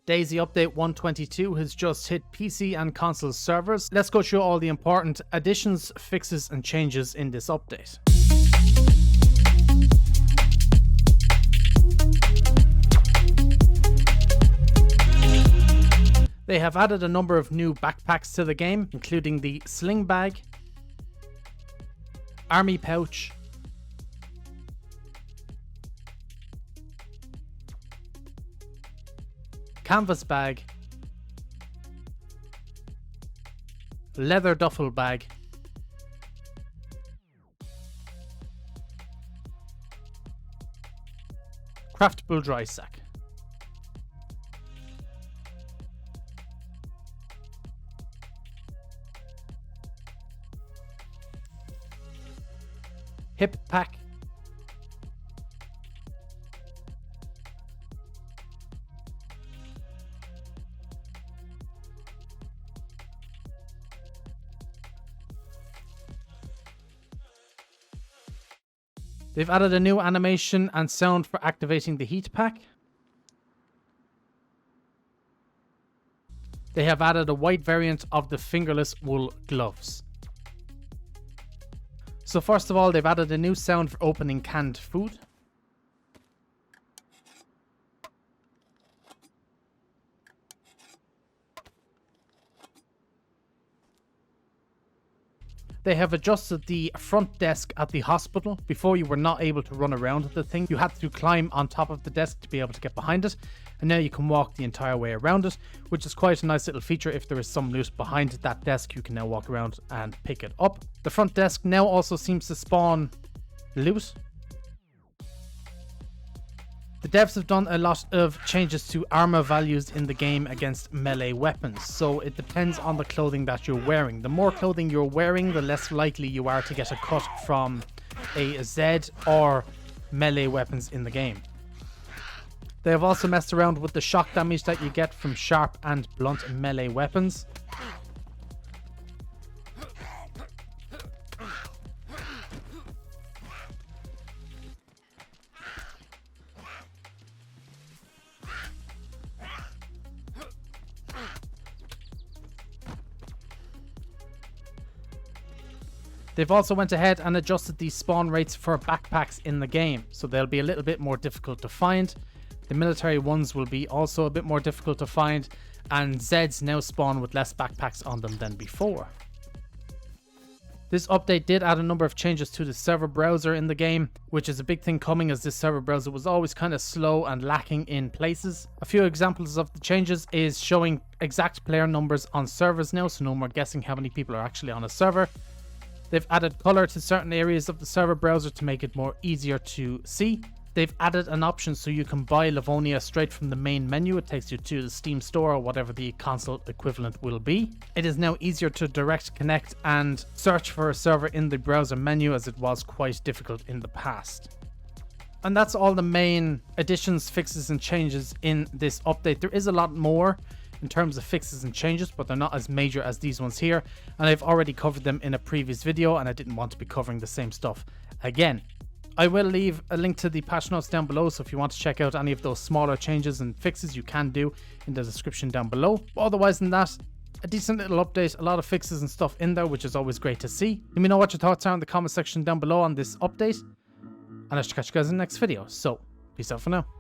DayZ update 122 has just hit PC and console servers. Let's go through all the important additions, fixes and changes in this update. They have added a number of new backpacks to the game, including the sling bag, army pouch, canvas bag, leather duffel bag, craftable dry sack. Hip pack, they've added a new animation and sound for activating the heat pack. They have added a white variant of the fingerless wool gloves. So first of all, they've added a new sound for opening canned food. They have adjusted the front desk at the hospital. Before, you were not able to run around the thing. You had to climb on top of the desk to be able to get behind it. And now you can walk the entire way around it, which is quite a nice little feature. If there is some loot behind that desk, you can now walk around and pick it up. The front desk now also seems to spawn loot. The devs have done a lot of changes to armor values in the game against melee weapons, so it depends on the clothing that you're wearing. The more clothing you're wearing, the less likely you are to get a cut from a Z or melee weapons in the game. They have also messed around with the shock damage that you get from sharp and blunt melee weapons. They've also went ahead and adjusted the spawn rates for backpacks in the game, so they'll be a little bit more difficult to find. The military ones will be also a bit more difficult to find, and Zeds now spawn with less backpacks on them than before. This update did add a number of changes to the server browser in the game, which is a big thing coming as this server browser was always kind of slow and lacking in places. A few examples of the changes is showing exact player numbers on servers now, so no more guessing how many people are actually on a server. They've added color to certain areas of the server browser to make it more easier to see. They've added an option so you can buy Livonia straight from the main menu. It takes you to the Steam store or whatever the console equivalent will be. It is now easier to direct connect and search for a server in the browser menu, as it was quite difficult in the past. And that's all the main additions, fixes and changes in this update. There is a lot more in terms of fixes and changes, but they're not as major as these ones here, and I've already covered them in a previous video and I didn't want to be covering the same stuff again. I will leave a link to the patch notes down below, so if you want to check out any of those smaller changes and fixes, you can do in the description down below. But otherwise than that, a decent little update, a lot of fixes and stuff in there, which is always great to see. Let me know what your thoughts are in the comment section down below on this update, and I shall catch you guys in the next video. So peace out for now.